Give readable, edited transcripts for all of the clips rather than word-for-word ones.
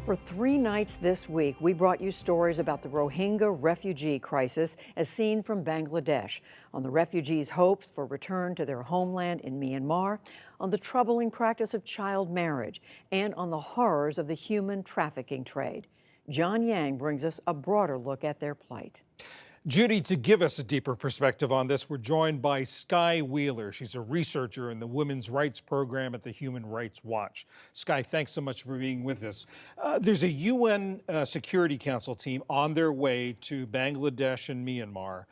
For 3 nights this week, we brought you stories about the Rohingya refugee crisis as seen from Bangladesh, on the refugees' hopes for return to their homeland in Myanmar, on the troubling practice of child marriage, and on the horrors of the human trafficking trade. John Yang brings us a broader look at their plight. Judy, to give us a deeper perspective on this, we're joined by Skye Wheeler. She's a researcher in the Women's Rights Program at the Human Rights Watch. Skye, thanks so much for being with us. There's a UN Security Council team on their way to Bangladesh and Myanmar.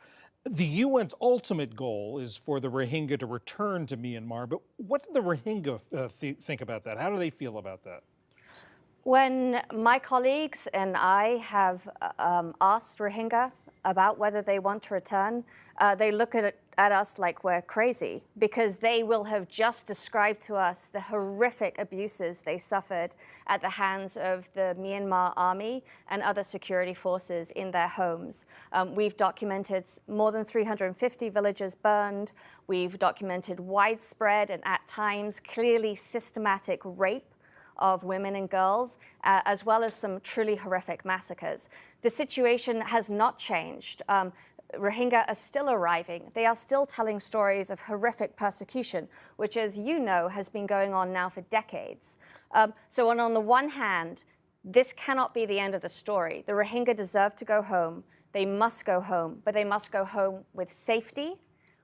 The UN's ultimate goal is for the Rohingya to return to Myanmar, but what do the Rohingya think about that? How do they feel about that? When my colleagues and I have asked Rohingya about whether they want to return, they look at us like we're crazy, because they will have just described to us the horrific abuses they suffered at the hands of the Myanmar army and other security forces in their homes. We've documented more than 350 villages burned. We've documented widespread and at times clearly systematic rape of women and girls, as well as some truly horrific massacres. The situation has not changed. Rohingya are still arriving. They are still telling stories of horrific persecution, which, as you know, has been going on now for decades. So on the one hand, this cannot be the end of the story. The Rohingya deserve to go home. They must go home, but they must go home with safety,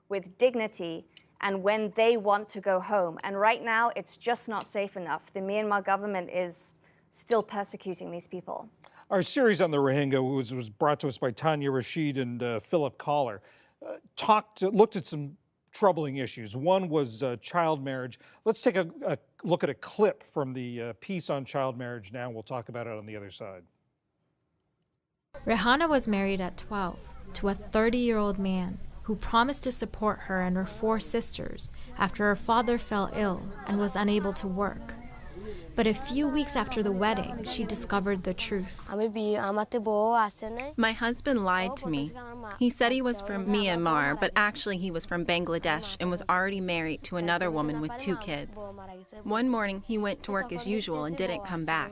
with dignity, and when they want to go home. And right now, it's just not safe enough. The Myanmar government is still persecuting these people. Our series on the Rohingya was brought to us by Tanya Rashid and Philip Collar. Looked at some troubling issues. One was child marriage. Let's take a look at a clip from the piece on child marriage now. We'll talk about it on the other side. Rehana was married at 12 to a 30-year-old man who promised to support her and her 4 sisters after her father fell ill and was unable to work. But a few weeks after the wedding, she discovered the truth. My husband lied to me. He said he was from Myanmar, but actually he was from Bangladesh and was already married to another woman with 2 kids. One morning, he went to work as usual and didn't come back.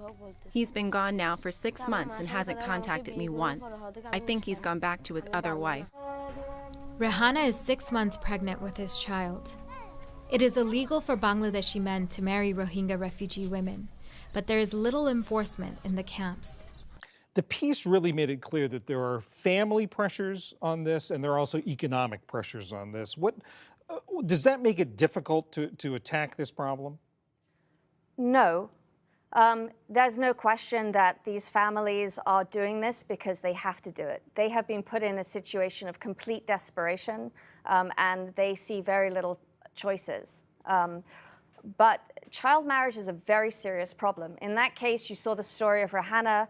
He's been gone now for 6 months and hasn't contacted me once. I think he's gone back to his other wife. Rehana is 6 months pregnant with his child. It is illegal for Bangladeshi men to marry Rohingya refugee women, but there is little enforcement in the camps. The piece really made it clear that there are family pressures on this and there are also economic pressures on this. Does that make it difficult to attack this problem? No. There's no question that these families are doing this because they have to do it. They have been put in a situation of complete desperation, and they see very little choices. But child marriage is a very serious problem. In that case, you saw the story of Rehana,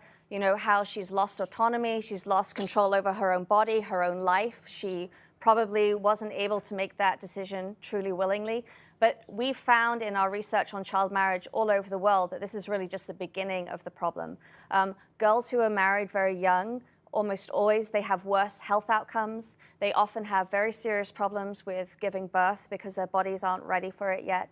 how she's lost autonomy, she's lost control over her own body, her own life. She probably wasn't able to make that decision truly willingly. But we found in our research on child marriage all over the world that this is really just the beginning of the problem. Girls who are married very young, almost always they have worse health outcomes. They often have very serious problems with giving birth because their bodies aren't ready for it yet.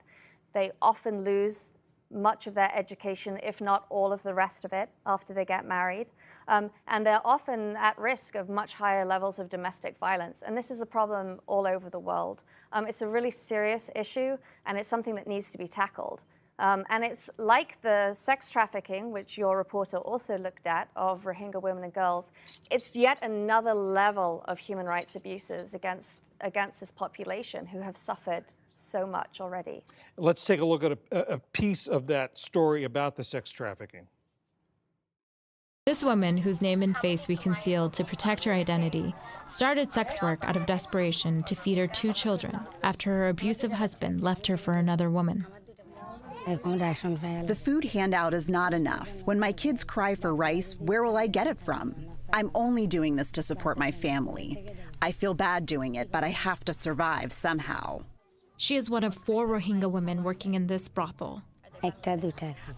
They often lose much of their education, if not all of the rest of it, after they get married. And they're often at risk of much higher levels of domestic violence. And this is a problem all over the world. It's a really serious issue, and it's something that needs to be tackled. And it's like the sex trafficking, which your reporter also looked at, of Rohingya women and girls. It's yet another level of human rights abuses against this population who have suffered so much already. Let's take a look at a piece of that story about the sex trafficking. This woman, whose name and face we concealed to protect her identity, started sex work out of desperation to feed her 2 children after her abusive husband left her for another woman. The food handout is not enough. When my kids cry for rice, where will I get it from? I'm only doing this to support my family. I feel bad doing it, but I have to survive somehow. She is one of 4 Rohingya women working in this brothel.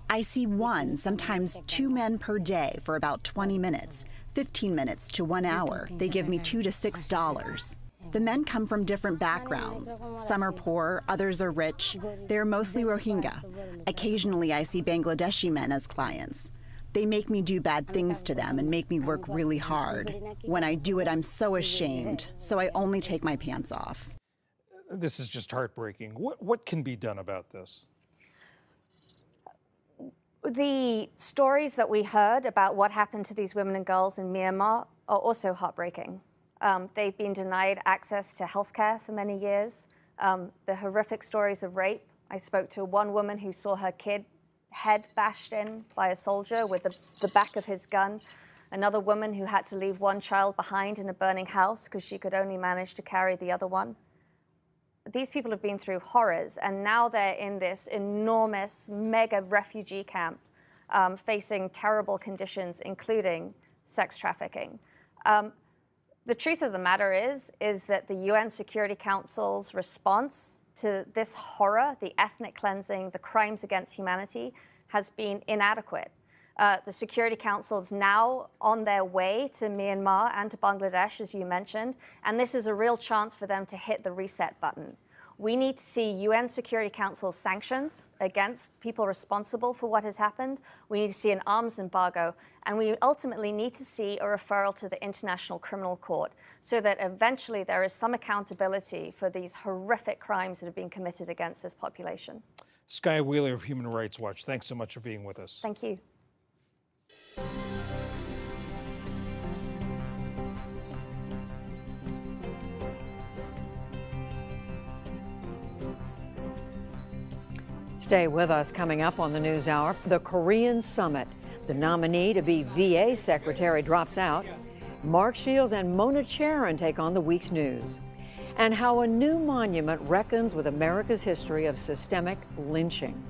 I see 1, sometimes 2 men per day for about 20 minutes, 15 minutes to 1 hour. They give me $2 to $6. The men come from different backgrounds. Some are poor, others are rich. They're mostly Rohingya. Occasionally I see Bangladeshi men as clients. They make me do bad things to them and make me work really hard. When I do it, I'm so ashamed, so I only take my pants off. This is just heartbreaking. What can be done about this? The stories that we heard about what happened to these women and girls in Myanmar are also heartbreaking. They've been denied access to healthcare for many years. The horrific stories of rape. I spoke to one woman who saw her kid head bashed in by a soldier with the back of his gun. Another woman who had to leave one child behind in a burning house because she could only manage to carry the other one. These people have been through horrors, and now they're in this enormous mega refugee camp facing terrible conditions, including sex trafficking. The truth of the matter is that the UN Security Council's response to this horror, the ethnic cleansing, the crimes against humanity, has been inadequate. The Security Council is now on their way to Myanmar and to Bangladesh, as you mentioned, and this is a real chance for them to hit the reset button. We need to see UN Security Council sanctions against people responsible for what has happened. We need to see an arms embargo, and we ultimately need to see a referral to the International Criminal Court so that eventually there is some accountability for these horrific crimes that have been committed against this population. Skye Wheeler of Human Rights Watch, thanks so much for being with us. Thank you. Stay with us. Coming up on the NewsHour, the Korean summit. The nominee to be VA secretary drops out. Mark Shields and Mona Charen take on the week's news. And how a new monument reckons with America's history of systemic lynching.